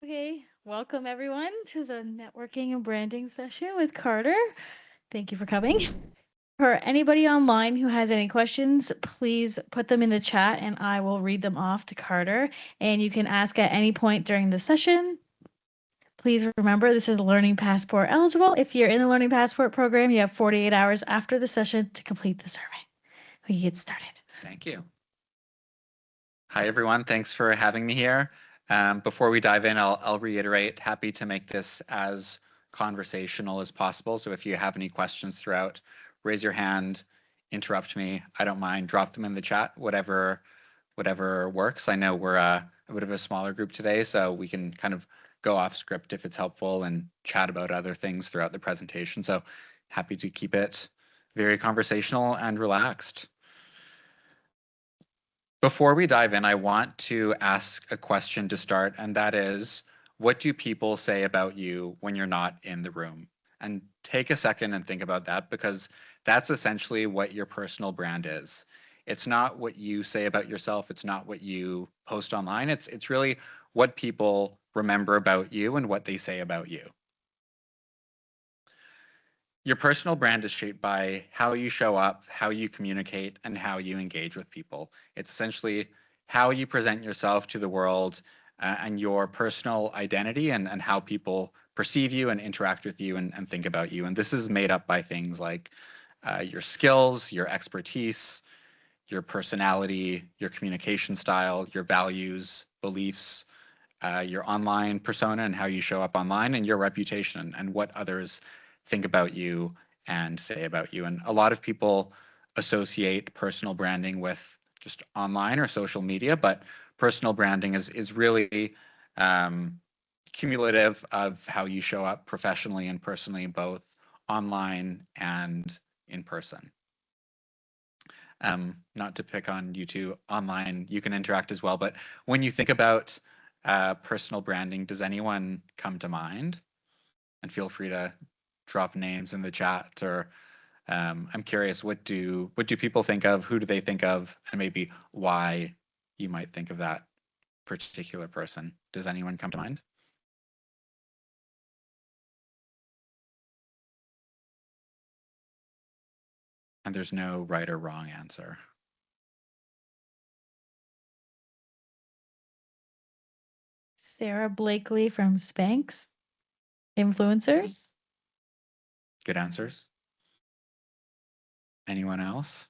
Okay, welcome everyone to the networking and branding session with Carter. Thank you for coming. For anybody online who has any questions, please put them in the chat and I will read them off to Carter. And you can ask at any point during the session. Please remember this is Learning Passport eligible. If you're in the Learning Passport program, you have 48 hours after the session to complete the survey. We can get started. Thank you. Hi, everyone. Thanks for having me here. Before we dive in, I'll reiterate, happy to make this as conversational as possible. So if you have any questions throughout, raise your hand, interrupt me. I don't mind. Drop them in the chat, whatever works. I know we're a bit of a smaller group today, so we can kind of go off script if it's helpful and chat about other things throughout the presentation. So happy to keep it very conversational and relaxed. Before we dive in, I want to ask a question to start, and that is, what do people say about you when you're not in the room? And take a second and think about that, because that's essentially what your personal brand is. It's not what you say about yourself. It's not what you post online. It's really what people remember about you and what they say about you. Your personal brand is shaped by how you show up, how you communicate, and how you engage with people. It's essentially how you present yourself to the world and your personal identity and how people perceive you and interact with you and think about you. And this is made up by things like your skills, your expertise, your personality, your communication style, your values, beliefs, your online persona and how you show up online, and your reputation and what others think about you and say about you. And a lot of people associate personal branding with just online or social media, but personal branding is really cumulative of how you show up professionally and personally, both online and in person. Not to pick on you two, online you can interact as well, but when you think about personal branding, does anyone come to mind? And feel free to drop names in the chat, or I'm curious, what do people think of? Who do they think of? And maybe why you might think of that particular person. Does anyone come to mind? And there's no right or wrong answer. Sarah Blakely from Spanx. Influencers. Good answers. Anyone else?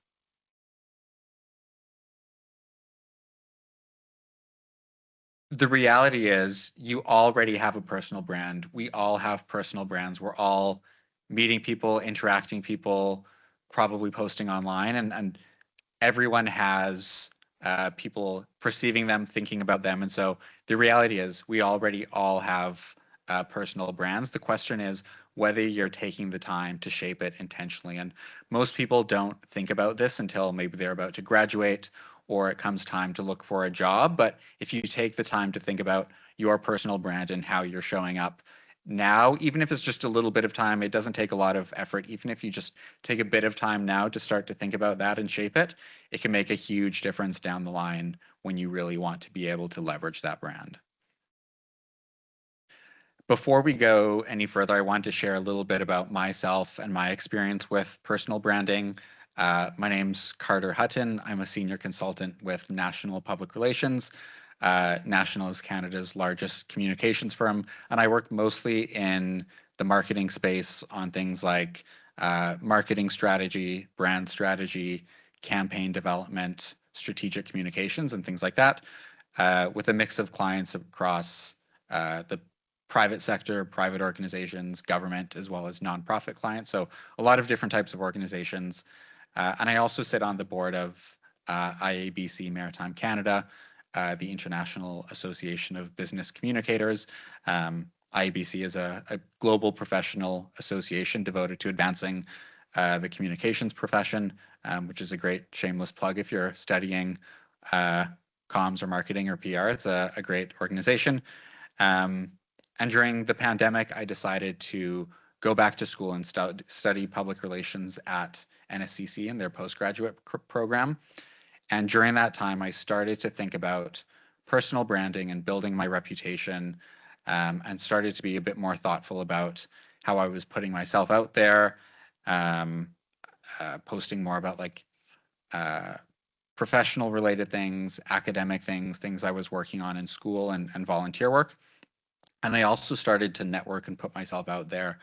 The reality is you already have a personal brand. We all have personal brands. We're all meeting people, interacting people, probably posting online, and everyone has people perceiving them, thinking about them. And so the reality is we already all have personal brands. The question is whether you're taking the time to shape it intentionally. And most people don't think about this until maybe they're about to graduate or it comes time to look for a job. But if you take the time to think about your personal brand and how you're showing up now, even if it's just a little bit of time, it doesn't take a lot of effort. Even if you just take a bit of time now to start to think about that and shape it, it can make a huge difference down the line when you really want to be able to leverage that brand. Before we go any further, I want to share a little bit about myself and my experience with personal branding. My name's Carter Hutton. I'm a senior consultant with National Public Relations. National is Canada's largest communications firm, and I work mostly in the marketing space on things like marketing strategy, brand strategy, campaign development, strategic communications, and things like that, with a mix of clients across the private sector, private organizations, government, as well as nonprofit clients. So a lot of different types of organizations. And I also sit on the board of IABC Maritime Canada, the International Association of Business Communicators. IABC is a global professional association devoted to advancing the communications profession, which is a great shameless plug if you're studying comms or marketing or PR. It's a great organization. And during the pandemic, I decided to go back to school and study public relations at NSCC in their postgraduate program. And during that time, I started to think about personal branding and building my reputation and started to be a bit more thoughtful about how I was putting myself out there, posting more about like professional related things, academic things, things I was working on in school and volunteer work. And I also started to network and put myself out there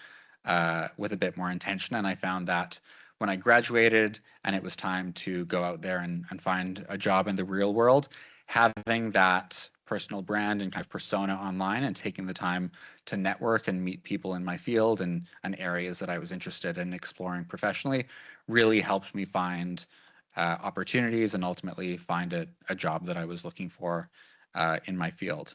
with a bit more intention. And I found that when I graduated and it was time to go out there and find a job in the real world, having that personal brand and kind of persona online and taking the time to network and meet people in my field and areas that I was interested in exploring professionally really helped me find opportunities and ultimately find a job that I was looking for in my field.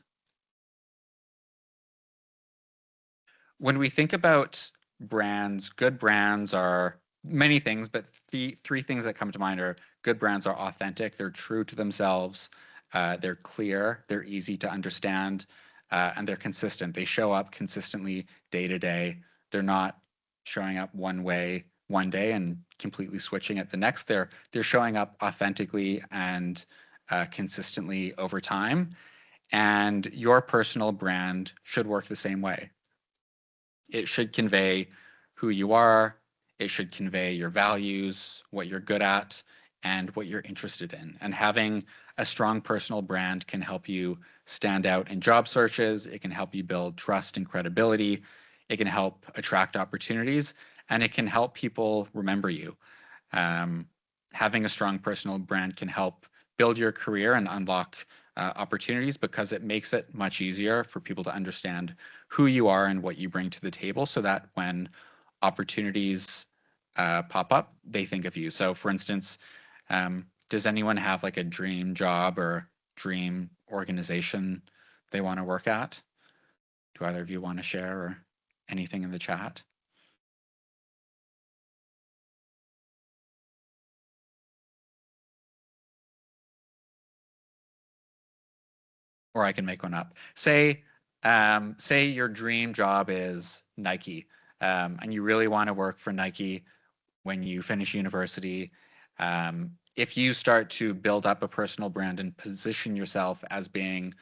When we think about brands, good brands are many things, but the three things that come to mind are good brands are authentic, they're true to themselves, they're clear, they're easy to understand, and they're consistent. They show up consistently day to day. They're not showing up one way one day and completely switching it the next. They're showing up authentically and consistently over time. And your personal brand should work the same way. It should convey who you are. It should convey your values, what you're good at, and what you're interested in. And having a strong personal brand can help you stand out in job searches. It can help you build trust and credibility. It can help attract opportunities, and it can help people remember you. Having a strong personal brand can help build your career and unlock opportunities because it makes it much easier for people to understand who you are and what you bring to the table so that when opportunities pop up, they think of you. So for instance, does anyone have like a dream job or dream organization they want to work at? Do either of you want to share or anything in the chat? Or I can make one up. Say your dream job is Nike, and you really want to work for Nike when you finish university. If you start to build up a personal brand and position yourself as being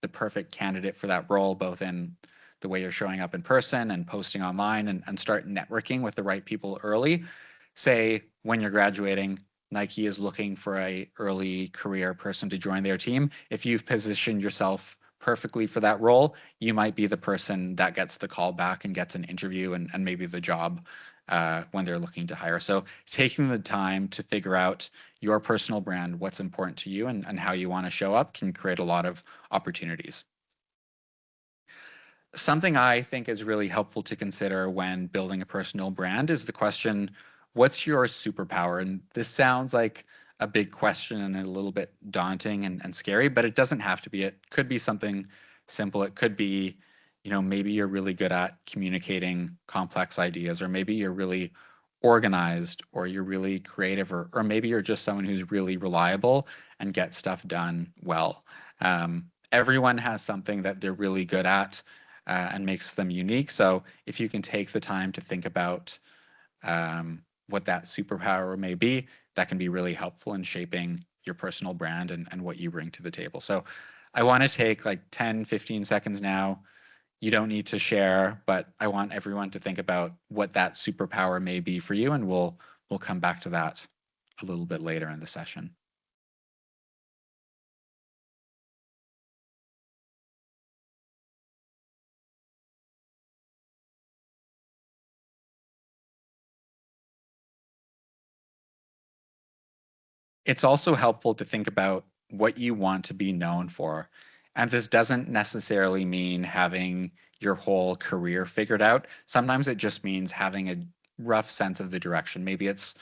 the perfect candidate for that role, both in the way you're showing up in person and posting online and start networking with the right people early, say when you're graduating, Nike is looking for a early career person to join their team. If you've positioned yourself perfectly for that role, you might be the person that gets the call back and gets an interview and maybe the job when they're looking to hire. So taking the time to figure out your personal brand, what's important to you and how you want to show up can create a lot of opportunities. Something I think is really helpful to consider when building a personal brand is the question, what's your superpower? And this sounds like a big question and a little bit daunting and scary, but it doesn't have to be. It could be something simple. It could be, maybe you're really good at communicating complex ideas, or maybe you're really organized, or you're really creative, or maybe you're just someone who's really reliable and gets stuff done well. Everyone has something that they're really good at and makes them unique. So if you can take the time to think about what that superpower may be, that can be really helpful in shaping your personal brand and what you bring to the table. So I want to take like 10, 15 seconds now. You don't need to share, but I want everyone to think about what that superpower may be for you, and we'll come back to that a little bit later in the session. It's also helpful to think about what you want to be known for. And this doesn't necessarily mean having your whole career figured out. Sometimes it just means having a rough sense of the direction. Maybe it's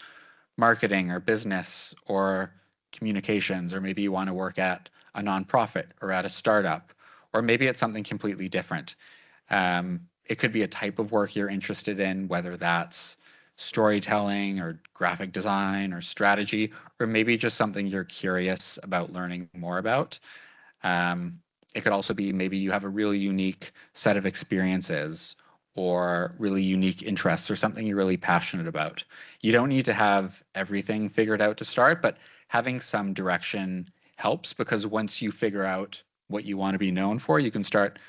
marketing or business or communications, or maybe you want to work at a nonprofit or at a startup, or maybe it's something completely different. It could be a type of work you're interested in, whether that's storytelling or graphic design or strategy, or maybe just something you're curious about learning more about. It could also be maybe you have a really unique set of experiences or really unique interests or something you're really passionate about. You don't need to have everything figured out to start, but having some direction helps, because once you figure out what you want to be known for, you can start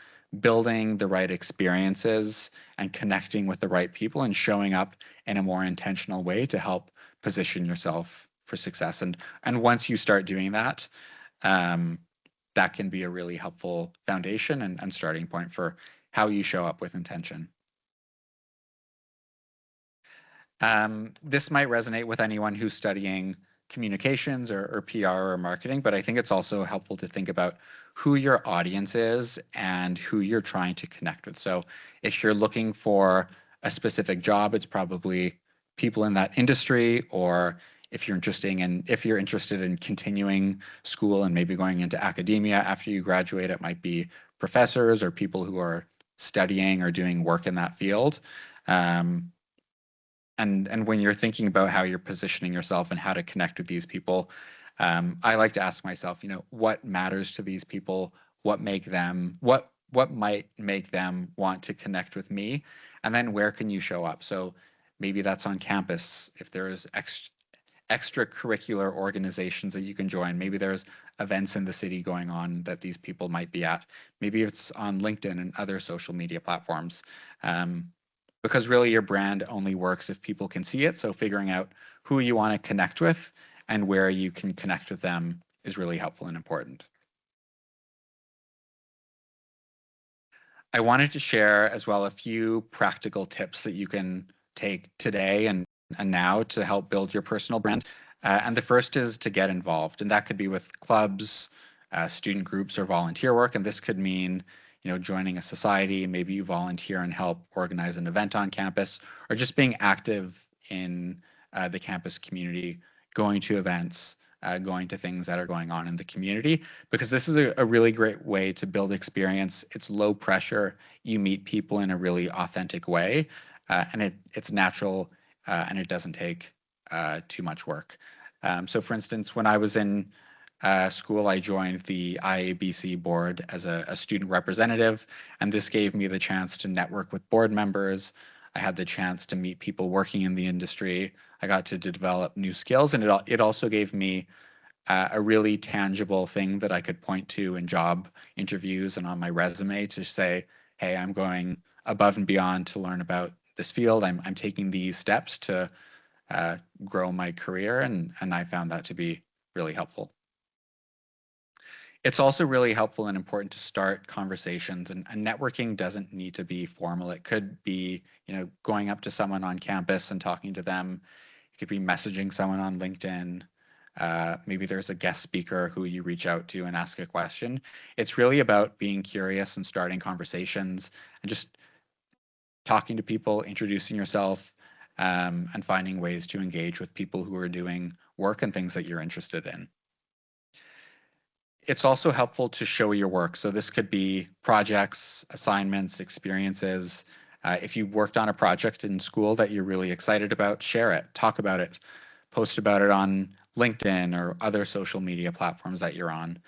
building the right experiences and connecting with the right people and showing up in a more intentional way to help position yourself for success. And once you start doing that, that can be a really helpful foundation and starting point for how you show up with intention. This might resonate with anyone who's studying communications or PR or marketing, but I think it's also helpful to think about who your audience is and who you're trying to connect with. So if you're looking for a specific job, it's probably people in that industry, or if you're interested in continuing school and maybe going into academia after you graduate, it might be professors or people who are studying or doing work in that field. And when you're thinking about how you're positioning yourself and how to connect with these people, I like to ask myself, what matters to these people? What might make them want to connect with me? And then where can you show up? So maybe that's on campus. If there's extracurricular organizations that you can join, maybe there's events in the city going on that these people might be at. Maybe it's on LinkedIn and other social media platforms. Because really your brand only works if people can see it. So figuring out who you want to connect with and where you can connect with them is really helpful and important. I wanted to share as well a few practical tips that you can take today and now to help build your personal brand. And the first is to get involved. And that could be with clubs, student groups, or volunteer work. And this could mean joining a society, maybe you volunteer and help organize an event on campus, or just being active in the campus community, going to events, going to things that are going on in the community, because this is a really great way to build experience. It's low pressure. You meet people in a really authentic way, and it's natural, and it doesn't take too much work. So for instance, when I was in school, I joined the IABC board as a student representative, and this gave me the chance to network with board members. I had the chance to meet people working in the industry. I got to develop new skills, and it also gave me a really tangible thing that I could point to in job interviews and on my resume to say, hey, I'm going above and beyond to learn about this field. I'm taking these steps to grow my career, and I found that to be really helpful. It's also really helpful and important to start conversations, and networking doesn't need to be formal. It could be, going up to someone on campus and talking to them. It could be messaging someone on LinkedIn. Maybe there's a guest speaker who you reach out to and ask a question. It's really about being curious and starting conversations and just talking to people, introducing yourself, and finding ways to engage with people who are doing work and things that you're interested in. It's also helpful to show your work. So this could be projects, assignments, experiences. If you worked on a project in school that you're really excited about, share it, talk about it, post about it on LinkedIn or other social media platforms that you're on,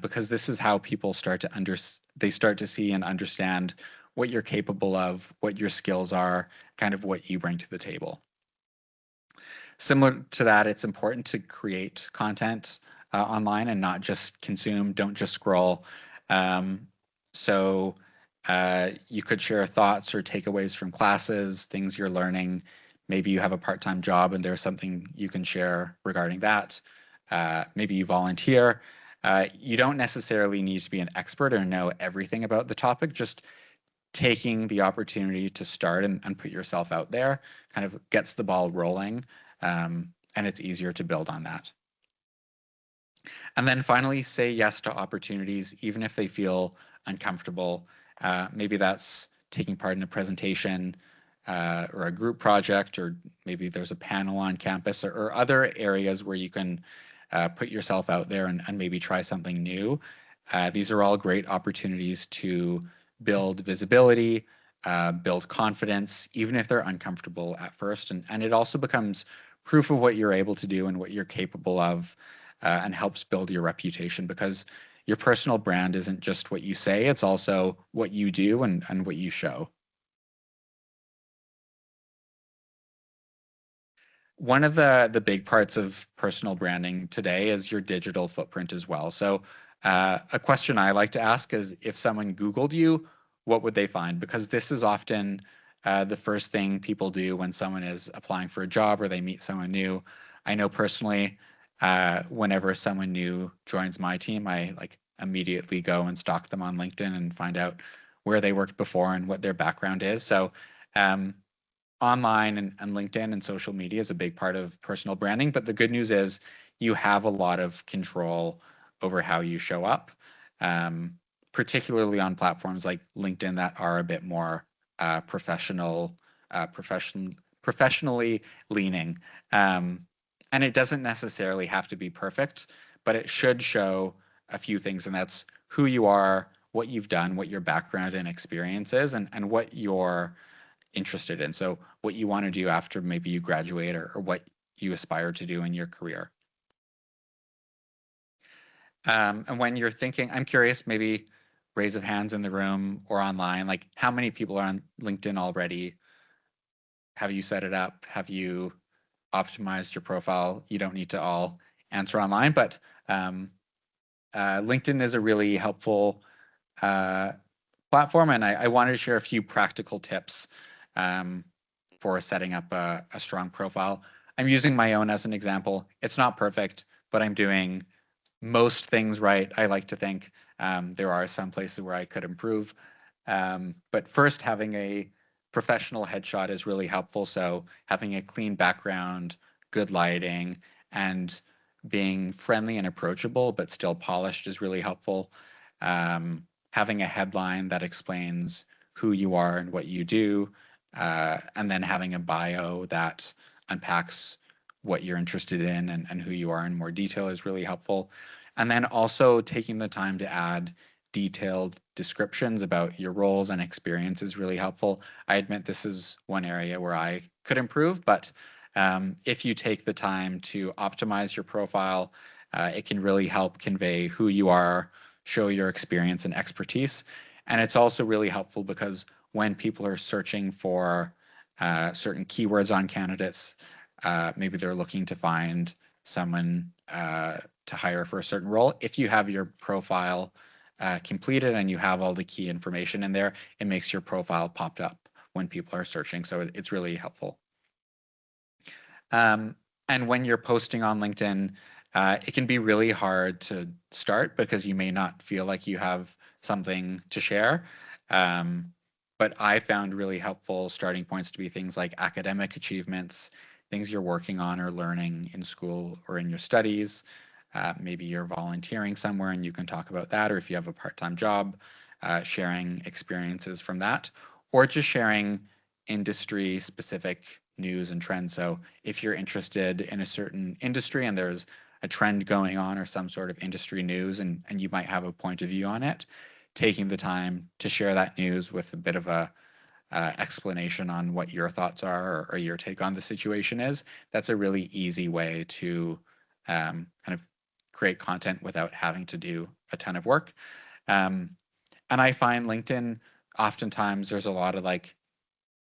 because this is how people start to see and understand what you're capable of, what your skills are, kind of what you bring to the table. Similar to that, it's important to create content online and not just consume. Don't just scroll. So you could share thoughts or takeaways from classes, things you're learning. Maybe you have a part-time job and there's something you can share regarding that. Maybe you volunteer. You don't necessarily need to be an expert or know everything about the topic. Just taking the opportunity to start and put yourself out there kind of gets the ball rolling, and it's easier to build on that. And then finally, say yes to opportunities, even if they feel uncomfortable. Maybe that's taking part in a presentation or a group project, or maybe there's a panel on campus or other areas where you can put yourself out there and maybe try something new. These are all great opportunities to build visibility, build confidence, even if they're uncomfortable at first. And it also becomes proof of what you're able to do and what you're capable of, and helps build your reputation, because your personal brand isn't just what you say, it's also what you do and what you show. One of the big parts of personal branding today is your digital footprint as well. So A question I like to ask is, if someone Googled you, what would they find? Because this is often the first thing people do when someone is applying for a job or they meet someone new. I know personally, whenever someone new joins my team, I like immediately go and stalk them on LinkedIn and find out where they worked before and what their background is. So online and LinkedIn and social media is a big part of personal branding. But the good news is you have a lot of control over how you show up, particularly on platforms like LinkedIn that are a bit more professionally leaning. And it doesn't necessarily have to be perfect, but it should show a few things, and that's who you are, what you've done, what your background and experience is, and what you're interested in. So what you want to do after maybe you graduate, or what you aspire to do in your career. And when you're thinking, I'm curious, maybe raise of hands in the room or online, like how many people are on LinkedIn already? Have you set it up? Have you optimized your profile? You don't need to all answer online, but LinkedIn is a really helpful platform, and I wanted to share a few practical tips for setting up a strong profile. I'm using my own as an example. It's not perfect, but I'm doing most things right, I like to think. There are some places where I could improve. But first, having a professional headshot is really helpful. So having a clean background, good lighting, and being friendly and approachable, but still polished is really helpful. Having a headline that explains who you are and what you do, and then having a bio that unpacks what you're interested in and who you are in more detail is really helpful. And then also taking the time to add detailed descriptions about your roles and experience is really helpful. I admit this is one area where I could improve, but if you take the time to optimize your profile, it can really help convey who you are, show your experience and expertise. And it's also really helpful because when people are searching for certain keywords on candidates, maybe they're looking to find someone to hire for a certain role. If you have your profile completed and you have all the key information in there, it makes your profile popped up when people are searching. So it's really helpful. And when you're posting on LinkedIn, it can be really hard to start because you may not feel like you have something to share. But I found really helpful starting points to be things like academic achievements, things you're working on or learning in school or in your studies. Maybe you're volunteering somewhere and you can talk about that, or if you have a part-time job, sharing experiences from that, or just sharing industry-specific news and trends. So if you're interested in a certain industry and there's a trend going on or some sort of industry news, and you might have a point of view on it, taking the time to share that news with a bit of a explanation on what your thoughts are, or your take on the situation is, that's a really easy way to kind of create content without having to do a ton of work. And I find LinkedIn, oftentimes there's a lot of like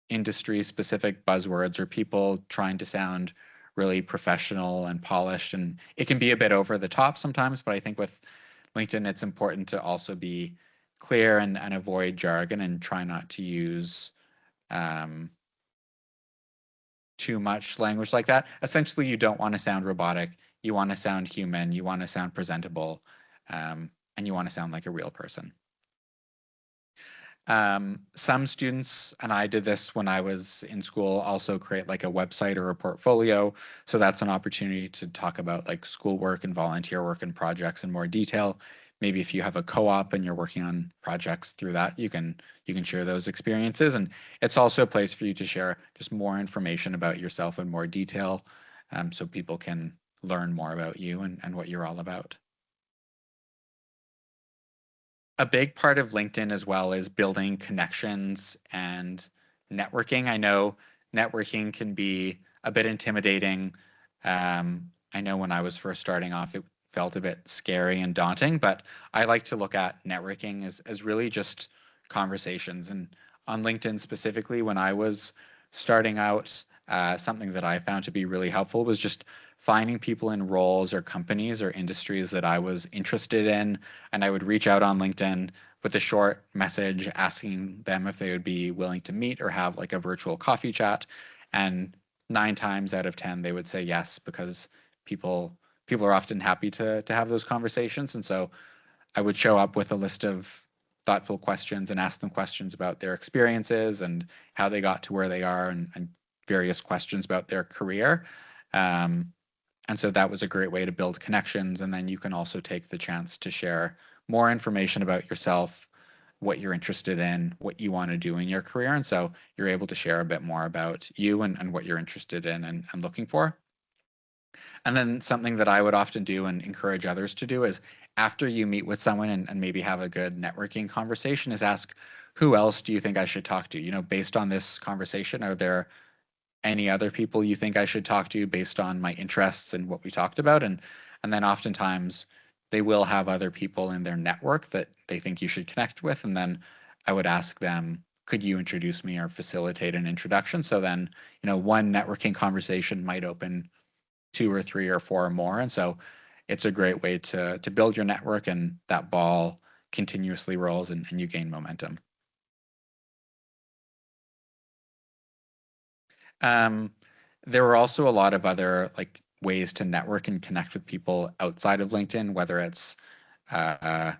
industry specific buzzwords or people trying to sound really professional and polished, and it can be a bit over the top sometimes, but I think with LinkedIn it's important to also be clear and avoid jargon and try not to use too much language like that. Essentially, you don't want to sound robotic. You want to sound human. You want to sound presentable, and you want to sound like a real person. Some students, and I did this when I was in school, also create like a website or a portfolio. So that's an opportunity to talk about like schoolwork and volunteer work and projects in more detail. Maybe if you have a co-op and you're working on projects through that, you can share those experiences. And it's also a place for you to share just more information about yourself in more detail, so people can learn more about you and what you're all about. A big part of LinkedIn as well is building connections and networking. I know networking can be a bit intimidating. I know when I was first starting off, it felt a bit scary and daunting, but I like to look at networking as really just conversations. And on LinkedIn specifically, when I was starting out, something that I found to be really helpful was just finding people in roles or companies or industries that I was interested in, and I would reach out on LinkedIn with a short message asking them if they would be willing to meet or have like a virtual coffee chat. And 9 times out of 10, they would say yes, because people are often happy to have those conversations. And so I would show up with a list of thoughtful questions and ask them questions about their experiences and how they got to where they are, and various questions about their career. Um, and so that was a great way to build connections. And then you can also take the chance to share more information about yourself, what you're interested in, what you want to do in your career. And so you're able to share a bit more about you and what you're interested in and looking for. And then something that I would often do and encourage others to do is after you meet with someone and maybe have a good networking conversation is ask, who else do you think I should talk to? Based on this conversation, are there any other people you think I should talk to based on my interests and what we talked about? And then oftentimes they will have other people in their network that they think you should connect with. And then I would ask them, could you introduce me or facilitate an introduction? So then, one networking conversation might open 2 or 3 or 4 more. And so it's a great way to build your network, and that ball continuously rolls and you gain momentum. There were also a lot of other like ways to network and connect with people outside of LinkedIn, whether it's uh,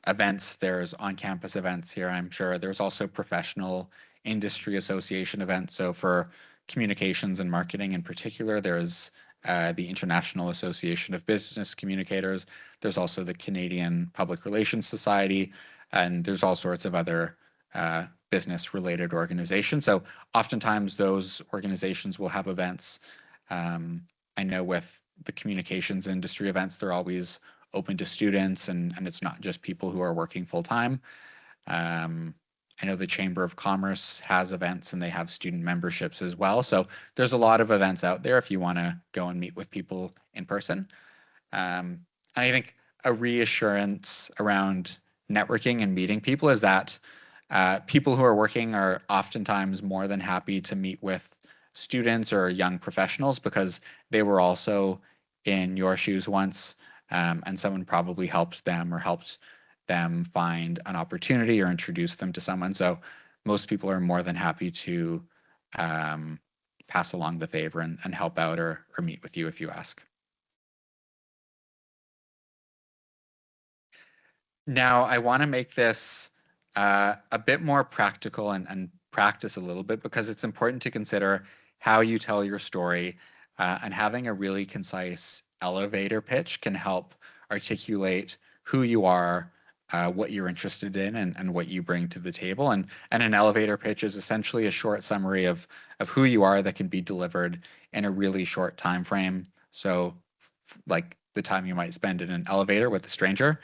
events, there's on-campus events here, I'm sure. There's also professional industry association events. So for communications and marketing in particular, there's the International Association of Business Communicators. There's also the Canadian Public Relations Society, and there's all sorts of other business-related organizations. So oftentimes those organizations will have events. I know with the communications industry events, they're always open to students, and it's not just people who are working full-time. I know the Chamber of Commerce has events and they have student memberships as well. So there's a lot of events out there if you want to go and meet with people in person. And I think a reassurance around networking and meeting people is that people who are working are oftentimes more than happy to meet with students or young professionals because they were also in your shoes once, and someone probably helped them or helped them find an opportunity or introduce them to someone. So most people are more than happy to pass along the favor and help out or meet with you if you ask. Now, I want to make this a bit more practical and practice a little bit because it's important to consider how you tell your story, and having a really concise elevator pitch can help articulate who you are, what you're interested in, and what you bring to the table. And an elevator pitch is essentially a short summary of who you are that can be delivered in a really short time frame. So like the time you might spend in an elevator with a stranger.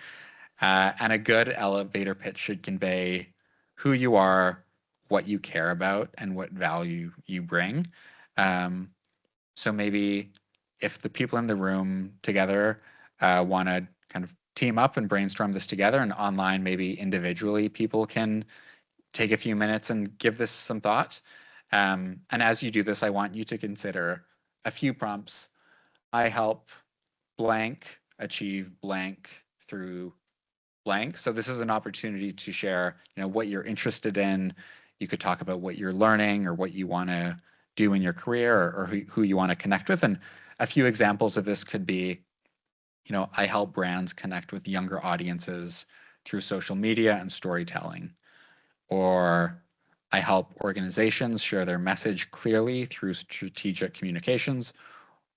And a good elevator pitch should convey who you are, what you care about, and what value you bring. So maybe if the people in the room together want to kind of team up and brainstorm this together, and online, maybe individually, people can take a few minutes and give this some thought. And as you do this, I want you to consider a few prompts. I help blank achieve blank through blank. So this is an opportunity to share, what you're interested in. You could talk about what you're learning or what you want to do in your career, or who you want to connect with. And a few examples of this could be, I help brands connect with younger audiences through social media and storytelling. Or I help organizations share their message clearly through strategic communications.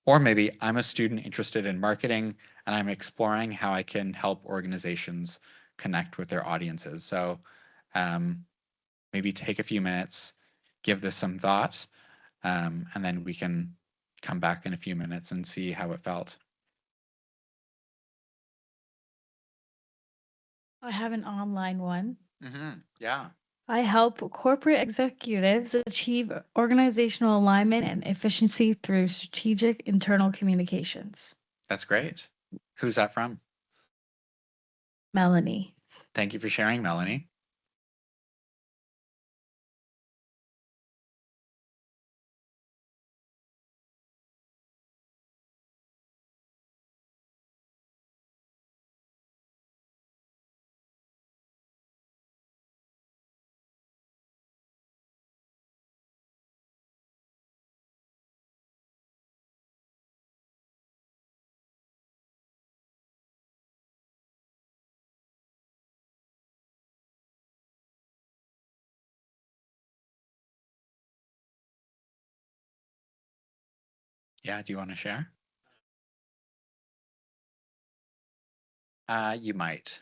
Or maybe I'm a student interested in marketing and I'm exploring how I can help organizations connect with their audiences. So maybe take a few minutes, give this some thought, and then we can come back in a few minutes and see how it felt. I have an online one. Yeah. I help corporate executives achieve organizational alignment and efficiency through strategic internal communications. That's great. Who's that from? Melanie. Thank you for sharing, Melanie. Yeah, do you want to share? You might.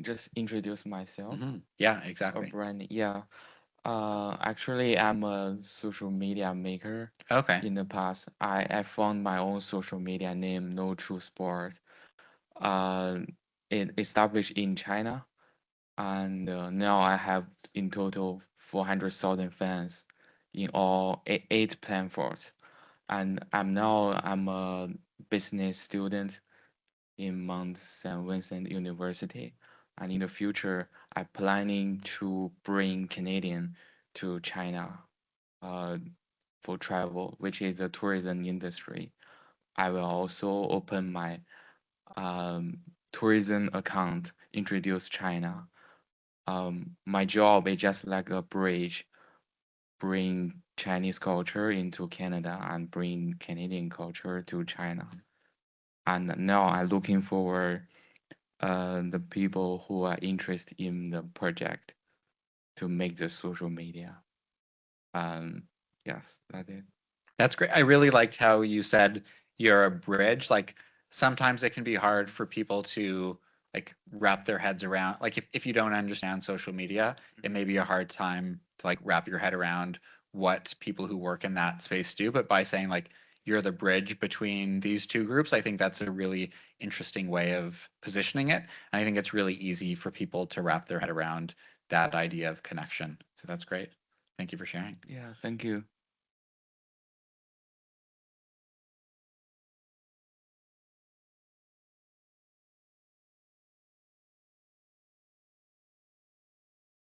Just introduce myself. Yeah, Or exactly. brand, yeah. Actually, I'm a social media maker. Okay. In the past, I found my own social media name, No True Sport. Uh, it established in China, and now I have in total 400,000 fans in all eight platforms. And I'm a business student in Mount St. Vincent University. And in the future, I'm planning to bring Canadian to China uh, for travel, which is the tourism industry. I will also open my um, tourism account, introduce China. My job is just like a bridge, bring Chinese culture into Canada and bring Canadian culture to China. And now I'm looking forward the people who are interested in the project to make the social media. Yes, that's it. That's great. I really liked how you said you're a bridge. Like sometimes it can be hard for people to like wrap their heads around. Like if you don't understand social media, it may be a hard time to like wrap your head around what people who work in that space do. But by saying like you're the bridge between these two groups, I think that's a really interesting way of positioning it. And I think it's really easy for people to wrap their head around that idea of connection. So that's great. Thank you for sharing. Yeah, thank you.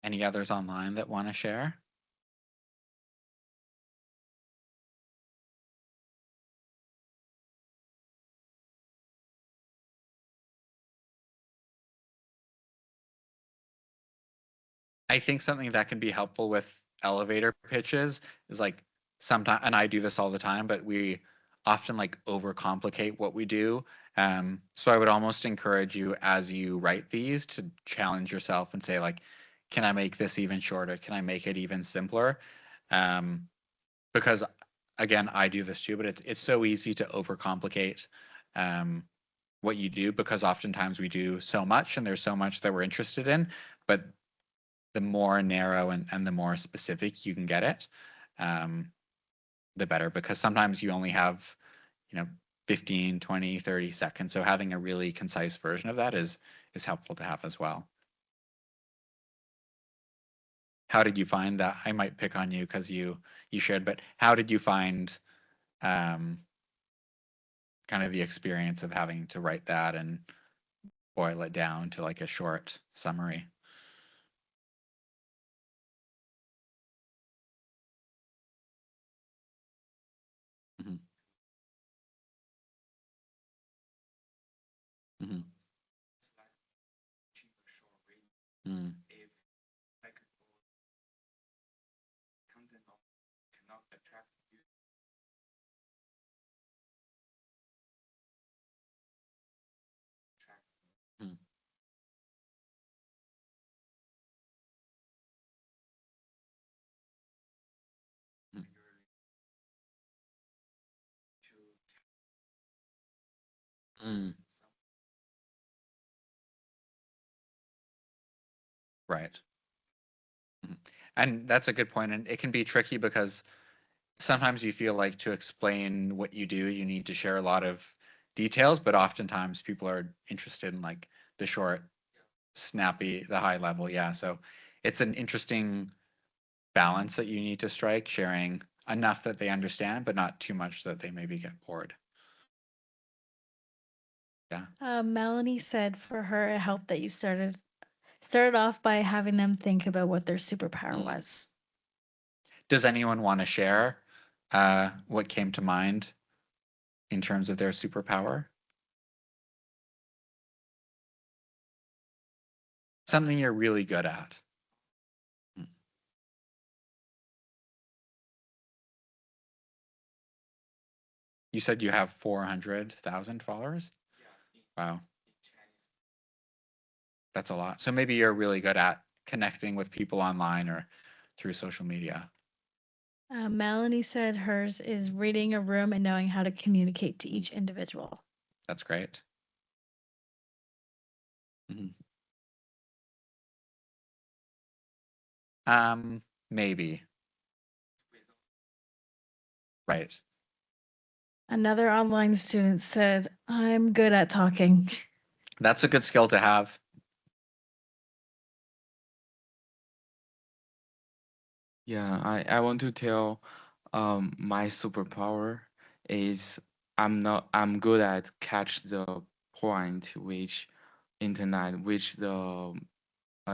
Any others online that want to share? I think something that can be helpful with elevator pitches is like sometimes, and I do this all the time, but we often like overcomplicate what we do. So I would almost encourage you as you write these to challenge yourself and say like, can I make this even shorter? Can I make it even simpler? Um, because again, I do this too, but it's so easy to overcomplicate um, what you do because oftentimes we do so much and there's so much that we're interested in, but the more narrow and the more specific you can get it, um, the better, because sometimes you only have, 15, 20, 30 seconds. So having a really concise version of that is helpful to have as well. How did you find that? I might pick on you because you shared, but how did you find um, kind of the experience of having to write that and boil it down to like a short summary? Hmm. Hmm. Mm. Mm. Mm. Mm. Right. Mhm. And that's a good point. And it can be tricky because sometimes you feel like to explain what you do, you need to share a lot of details, but oftentimes people are interested in like the short, snappy, the high level. Yeah. So it's an interesting balance that you need to strike, sharing enough that they understand, but not too much that they maybe get bored. Yeah. Melanie said for her it helped that you started off by having them think about what their superpower Mm. was. Does anyone want to share what came to mind in terms of their superpower? Something you're really good at. Mm. You said you have 400,000 followers? Wow, that's a lot. So maybe you're really good at connecting with people online or through social media. Melanie said hers is reading a room and knowing how to communicate to each individual. That's great. Mhm. Maybe. Right. Another online student said, I'm good at talking. That's a good skill to have. Yeah, I want to tell my superpower is I'm good at catch the point which the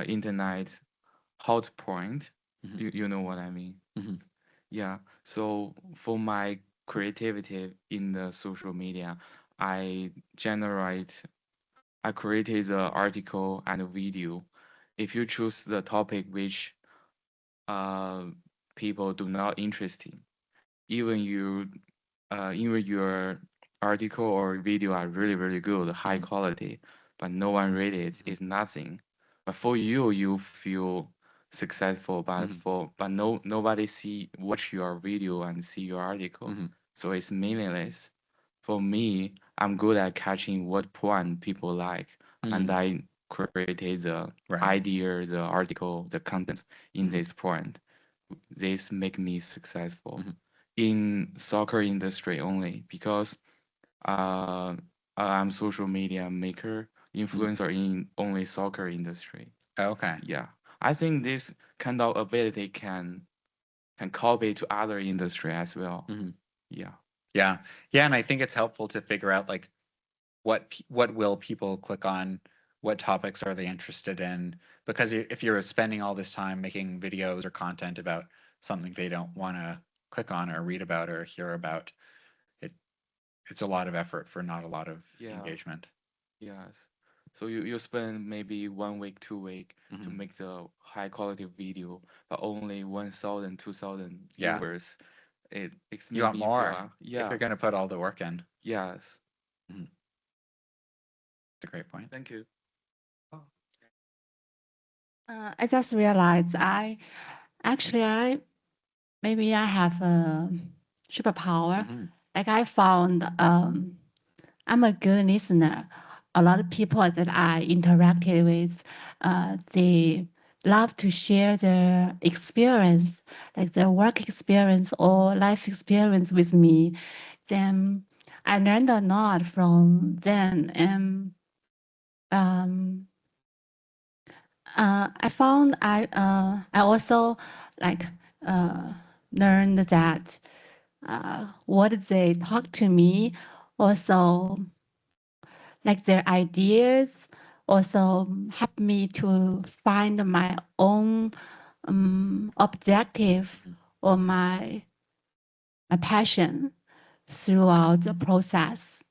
internet hot point. Mhm. You know what I mean? Mhm. Yeah. So for my creativity in the social media, I generate I created the article and a video. If you choose the topic which uh people do not interest in, even even your article or video are really good, high Mhm. quality, but no one read it, it's nothing. But for you, you feel successful, but Mhm. nobody watch your video and see your article, Mhm. so it's meaningless. For me, I'm good at catching what point people like, and Mhm. I created the Right. idea, the article, the content in Mhm. this point. This make me successful Mhm. in soccer industry only because uh, I'm social media maker, influencer in only soccer industry. Okay. Yeah, I think this kind of ability can copy to other industry as well. Mhm. Yeah. Yeah. Yeah, and I think it's helpful to figure out like what will people click on, what topics are they interested in, because if you're spending all this time making videos or content about something they don't want to click on or read about or hear about, it it's a lot of effort for not a lot of Yeah. engagement. Yes. So you spend maybe 1 week, 2 week to Mhm. make the high quality video, but only 1,000, 2,000 Yeah. viewers. It's You make want me feel more if yeah. you're going to put all the work in. Yes. Mhm. It's a great point. Thank you. I just realized I maybe I have a superpower. Mhm. Like I found I'm a good listener. A lot of people that I interacted with, they love to share their experience, like their work experience or life experience with me. Then I learned a lot from them, and um, I also like learned that what they talk to me also like their ideas also help me to find my own objective Mhm. or my passion throughout the process.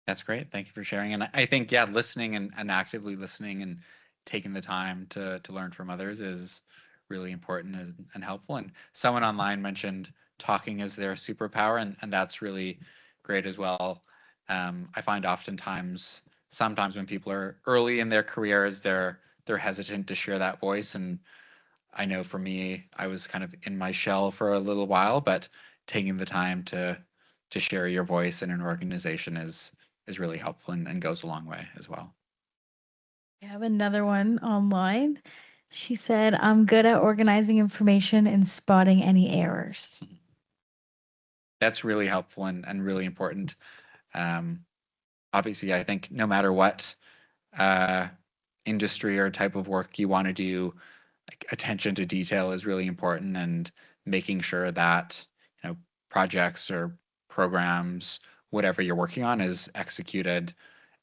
That's great. Thank you for sharing. And I think, yeah, listening and actively listening and taking the time to learn from others is really important and helpful. And someone online mentioned talking is their superpower, and that's really great as well. I find sometimes when people are early in their careers, they're hesitant to share that voice. And I know for me, I was kind of in my shell for a little while, but taking the time to share your voice in an organization is really helpful and goes a long way as well. I have another one online. She said, I'm good at organizing information and spotting any errors. That's really helpful and really important. Um, Obviously, I think no matter what uh, industry or type of work you want to do, like attention to detail is really important, and making sure that projects or programs, whatever you're working on, is executed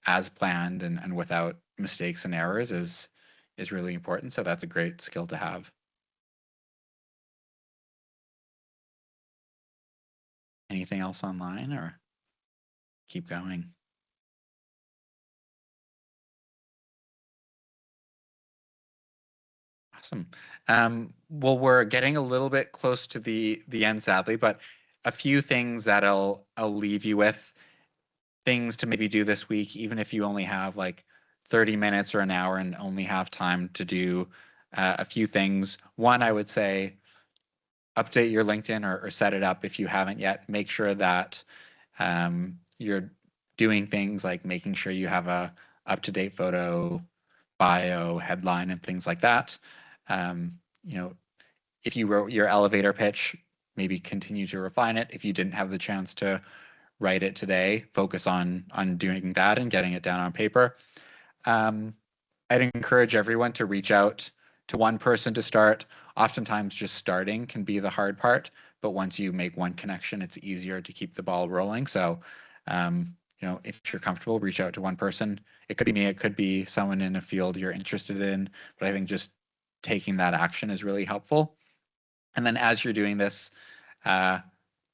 as planned and without mistakes and errors is really important. So that's a great skill to have. Anything else online or keep going? Awesome. Well, we're getting a little bit close to the end, sadly, but a few things that I'll leave you with, things to maybe do this week, even if you only have like 30 minutes or an hour and only have time to do a few things. One, I would say update your LinkedIn or set it up if you haven't yet. Make sure that you're doing things like making sure you have a up-to-date photo, bio, headline, and things like that. You know, if you wrote your elevator pitch, maybe continue to refine it. If you didn't have the chance to write it today, focus on doing that and getting it down on paper. I'd encourage everyone to reach out to one person to start. Oftentimes just starting can be the hard part, but once you make one connection, it's easier to keep the ball rolling. So, you know, if you're comfortable, reach out to one person. It could be me, it could be someone in a field you're interested in, but I think just taking that action is really helpful. And then as you're doing this,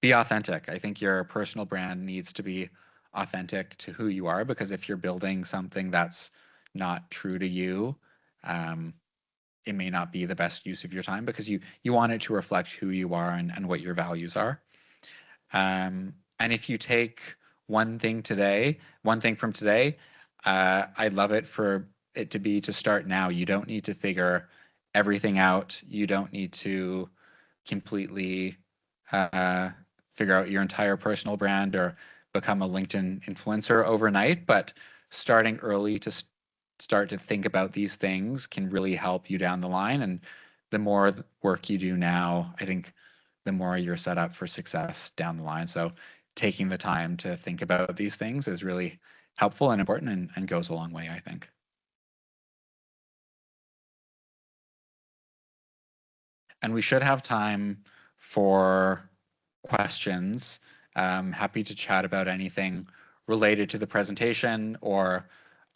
be authentic. I think your personal brand needs to be authentic to who you are, because if you're building something that's not true to you, it may not be the best use of your time, because you want it to reflect who you are and what your values are. And if you take one thing from today, I'd love it for it to be to start now. You don't need to figure everything out. You don't need to completely figure out your entire personal brand or become a LinkedIn influencer overnight, but starting early to start to think about these things can really help you down the line. And the more work you do now, I think the more you're set up for success down the line. So taking the time to think about these things is really helpful and important, and goes a long way, I think. And we should have time for questions. Happy to chat about anything related to the presentation or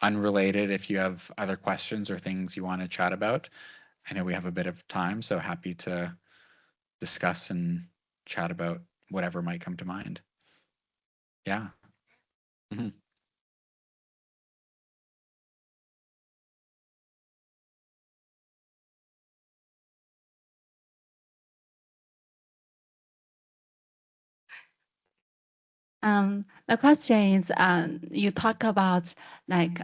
unrelated if you have other questions or things you want to chat about. I know we have a bit of time, so happy to discuss and chat about whatever might come to mind. Yeah. Mm-hmm. The question is, you talk about like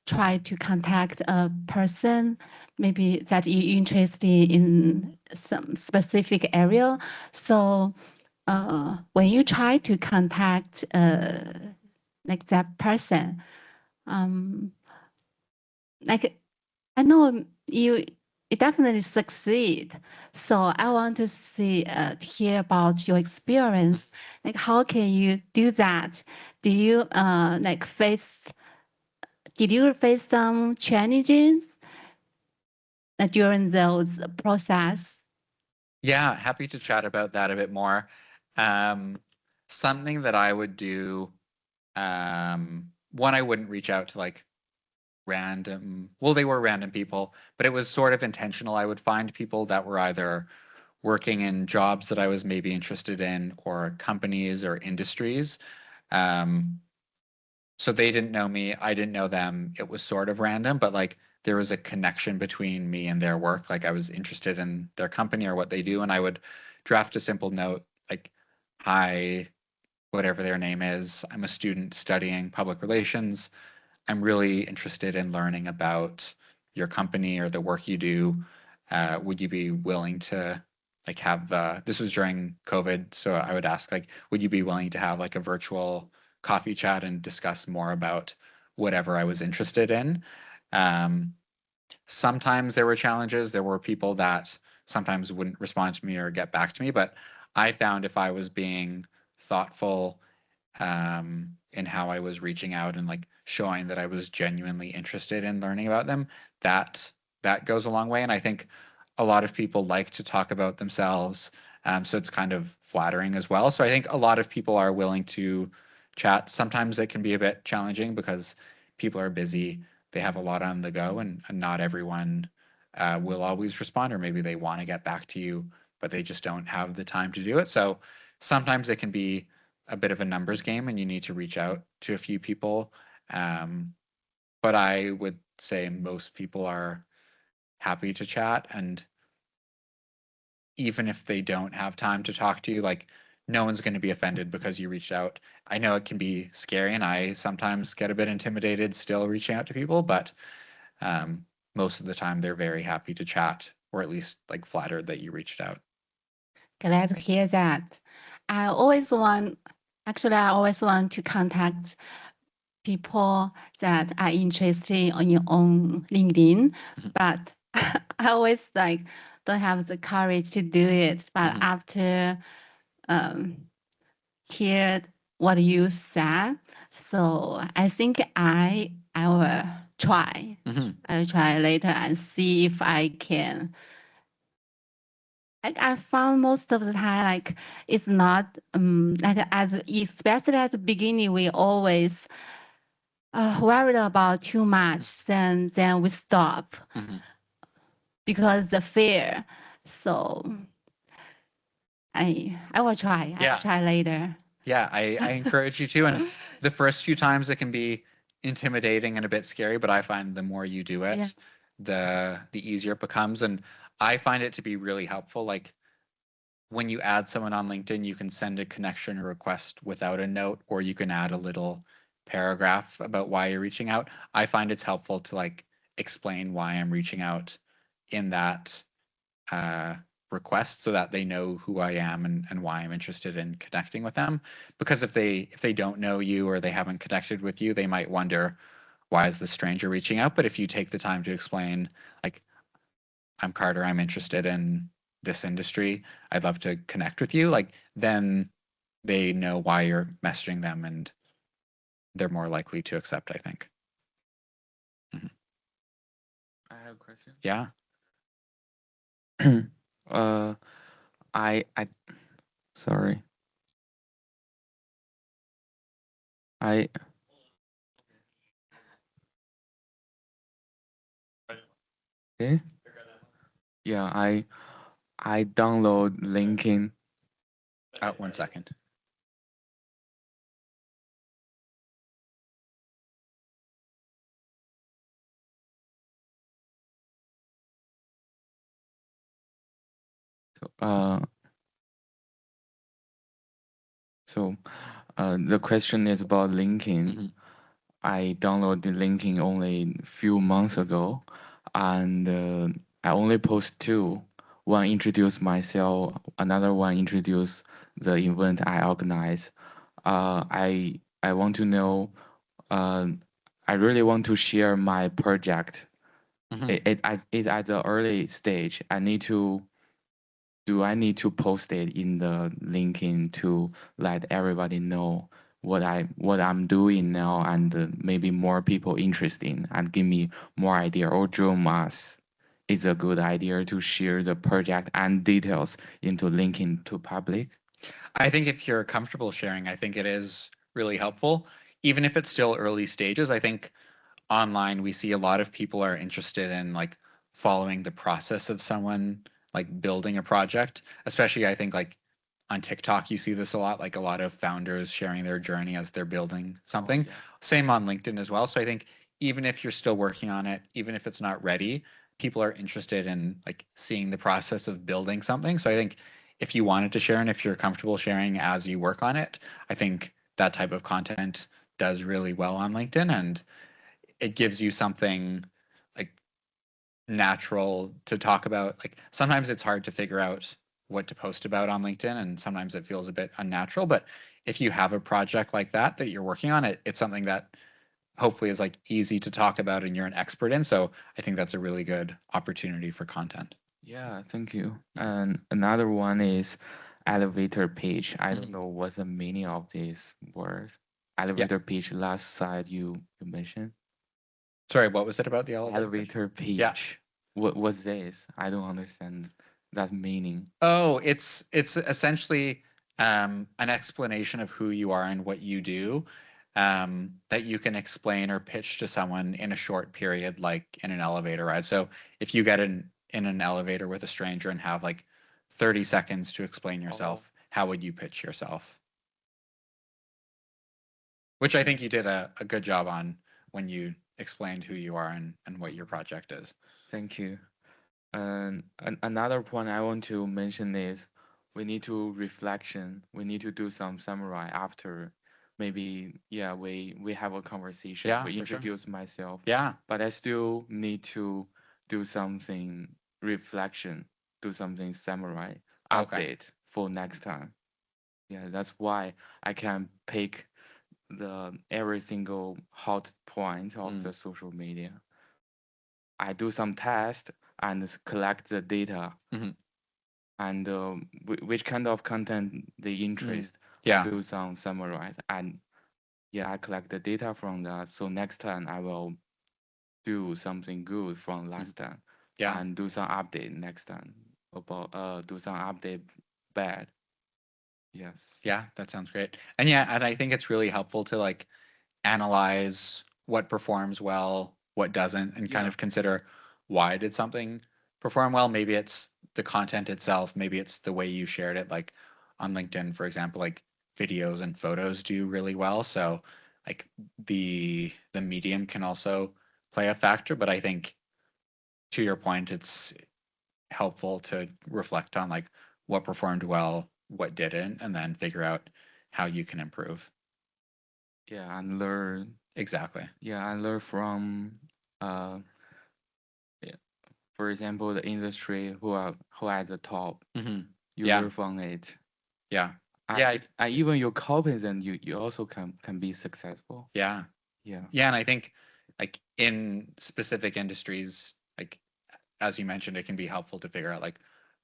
try to contact a person maybe that you're interested in some specific area. So when you try to contact like that person, like I know you definitely succeed. So I want to see to hear about your experience. Like how can you do that? Do you like did you face some challenges during those process? Yeah, happy to chat about that a bit more. Something that I would do, one, I wouldn't reach out to like they were random people, but it was sort of intentional. I would find people that were either working in jobs that I was maybe interested in, or companies or industries. So they didn't know me, I didn't know them. It was sort of random, but like there was a connection between me and their work. Like I was interested in their company or what they do, and I would draft a simple note like, "Hi, whatever their name is, I'm a student studying public relations. I'm really interested in learning about your company or the work you do. Would you be willing to like have this was during COVID, so I would ask like, would you be willing to have like a virtual coffee chat and discuss more about whatever I was interested in?" Sometimes there were challenges. There were people that sometimes wouldn't respond to me or get back to me, but I found if I was being thoughtful in how I was reaching out and like showing that I was genuinely interested in learning about them, that goes a long way. And I think a lot of people like to talk about themselves, so it's kind of flattering as well. So I think a lot of people are willing to chat. Sometimes it can be a bit challenging because people are busy, they have a lot on the go, and not everyone will always respond, or maybe they want to get back to you, but they just don't have the time to do it. So sometimes it can be a bit of a numbers game and you need to reach out to a few people. But I would say most people are happy to chat, and even if they don't have time to talk to you, like no one's going to be offended because you reached out. I know it can be scary, and I sometimes get a bit intimidated still reaching out to people, but most of the time they're very happy to chat, or at least like flattered that you reached out. Glad to hear that. I always want to contact people that are interested on LinkedIn, but I always don't have the courage to do it. But after hear what you said, so I think I will try. I will try later and see if I can. I found most of the time, it's not especially at the beginning, we always worried about too much, then we stop because the fear. So I will try. I will try later. Yeah, I encourage you to. And the first few times it can be intimidating and a bit scary, but I find the more you do it, the easier it becomes. And I find it to be really helpful. Like when you add someone on LinkedIn, you can send a connection request without a note, or you can add a little paragraph about why you're reaching out. I find it's helpful to like explain why I'm reaching out in that request so that they know who I am and why I'm interested in connecting with them. Because if they don't know you or they haven't connected with you, they might wonder, why is this stranger reaching out? But if you take the time to explain, like, I'm Carter, I'm interested in this industry, I'd love to connect with you, like, then they know why you're messaging them and they're more likely to accept, I think. I have a question. Yeah. I sorry. Okay. Yeah, I download LinkedIn. 1 second. The question is about LinkedIn. I downloaded LinkedIn only a few months ago, and I only post two. One introduce myself, another one introduce the event I organize. I want to know. I really want to share my project. It at the early stage. Do I need to post it in the LinkedIn to let everybody know what I'm doing now, and maybe more people interested and give me more idea, or Join us? It's a good idea to share the project and details into LinkedIn to public. I think if you're comfortable sharing, I think it is really helpful. Even if it's still early stages, I think online we see a lot of people are interested in like following the process of someone like building a project. Especially I think like on TikTok you see this a lot, like a lot of founders sharing their journey as they're building something. Same on LinkedIn as well. So I think even if you're still working on it, even if it's not ready, people are interested in like seeing the process of building something. So I think if you wanted to share and if you're comfortable sharing as you work on it, I think that type of content does really well on LinkedIn, and it gives you something like natural to talk about. Like sometimes it's hard to figure out what to post about on LinkedIn, and sometimes it feels a bit unnatural. But if you have a project like that you're working on, it's something that hopefully is like easy to talk about and you're an expert in. So I think that's a really good opportunity for content. Yeah, thank you. And another one is elevator pitch. I don't know what's the meaning of these words. Elevator pitch, last slide you mentioned. Sorry, what was it about the elevator pitch? Yeah. What was this? I don't understand that meaning. Oh, it's essentially an explanation of who you are and what you do, that you can explain or pitch to someone in a short period, like in an elevator ride. So if you get in an elevator with a stranger and have like 30 seconds to explain yourself, how would you pitch yourself? Which I think you did a good job on when you explained who you are and what your project is. Thank you. And another point I want to mention is, we need to reflection. We need to do some summary after. Maybe we have a conversation. Yeah, We for sure. introduce myself. Yeah. But I still need to do something reflection, do something summary, Okay. update for next time. Yeah, that's why I can pick the every single hot point of the social media. I do some test and collect the data Mhm. and which kind of content they interest. Yeah. I do some summarize and I collect the data from that. So next time I will do something good from last time. Yeah. And do some update next time about do some update bad. Yes. Yeah, that sounds great. And yeah, and I think it's really helpful to like analyze what performs well, what doesn't, and kind Yeah. of consider why did something perform well. Maybe it's the content itself, maybe it's the way you shared it. Like on LinkedIn, for example, like videos and photos do really well. So like the medium can also play a factor, but I think to your point, it's helpful to reflect on like what performed well, what didn't, and then figure out how you can improve. Yeah, and learn. Exactly. Yeah, I learn from for example, the industry who are at the top. Mm-hmm. You Yeah. learn from it. Yeah. And even your copy, then you also can be successful. Yeah. Yeah. Yeah, and I think like in specific industries, like as you mentioned, it can be helpful to figure out like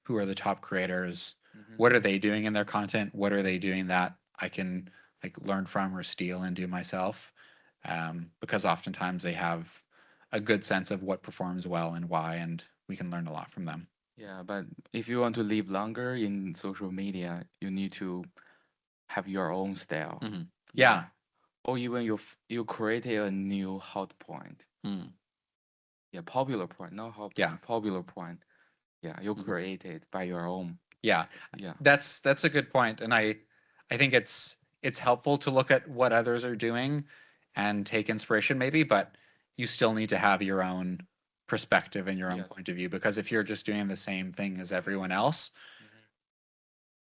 who are the top creators, what are they doing in their content, what are they doing that I can like learn from or steal and do myself, because oftentimes they have a good sense of what performs well and why, and we can learn a lot from them. Yeah, but if you want to live longer in social media, you need to have your own style. Mm-hmm. Yeah. Or even you create a new hot point. Yeah, popular point, not hot point, popular point. Yeah, you create it by your own. Yeah. Yeah. That's a good point. And I think it's helpful to look at what others are doing and take inspiration maybe, but you still need to have your own perspective and your own point of view, because if you're just doing the same thing as everyone else,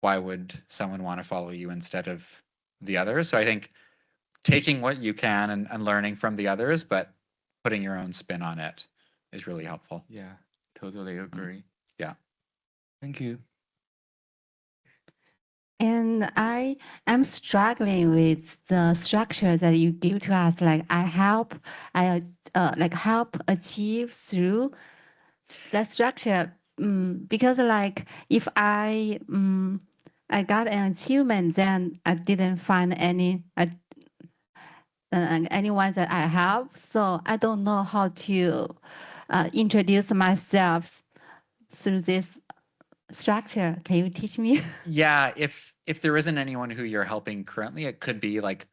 why would someone want to follow you instead of the others? So I think taking what you can and learning from the others, but putting your own spin on it is really helpful. Yeah, totally agree. Yeah. Thank you. And I am struggling with the structure that you give to us. Like I help achieve through the structure. Because like if I got an achievement, then I didn't find anyone that I help. So I don't know how to introduce myself through this structure. Can you teach me? Yeah, if there isn't anyone who you're helping currently, it could be like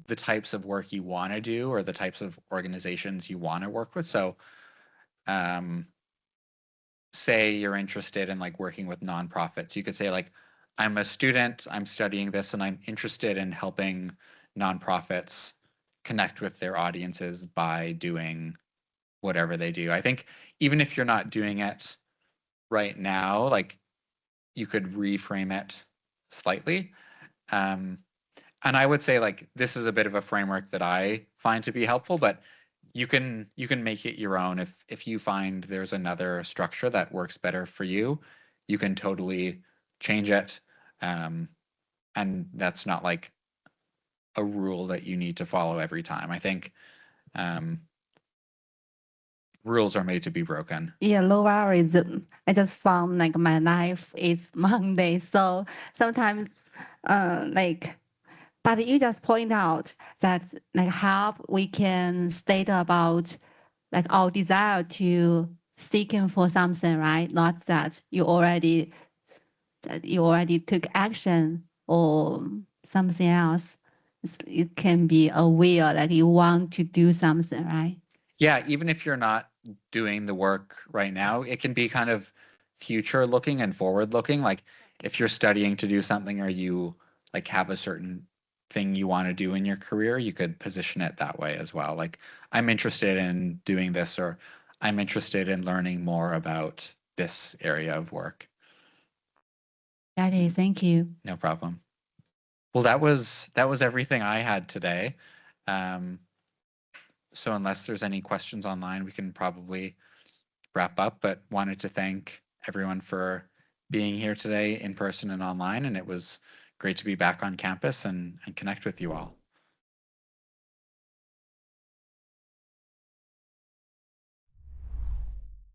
the types of work you want to do or the types of organizations you want to work with. So, say you're interested in like working with nonprofits, you could say like, I'm a student, I'm studying this, and I'm interested in helping nonprofits connect with their audiences by doing whatever they do. I think even if you're not doing it right now, like you could reframe it slightly. And I would say like this is a bit of a framework that I find to be helpful, but you can make it your own. If you find there's another structure that works better for you, you can totally change it. And that's not like a rule that you need to follow every time. I think rules are made to be broken. Yeah, no worries. I just found like my life is Monday, so sometimes but you just point out that like how we can state about like our desire to seeking for something, right? Not that you already took action or something else. It can be a will, like you want to do something, right? Yeah, even if you're not doing the work right now, it can be kind of future looking and forward looking. Like if you're studying to do something or you like have a certain thing you want to do in your career, you could position it that way as well. Like I'm interested in doing this, or I'm interested in learning more about this area of work. Got it. Thank you. No problem. Well, that was everything I had today. So unless there's any questions online, we can probably wrap up, but wanted to thank everyone for being here today in person and online. And it was great to be back on campus and connect with you all.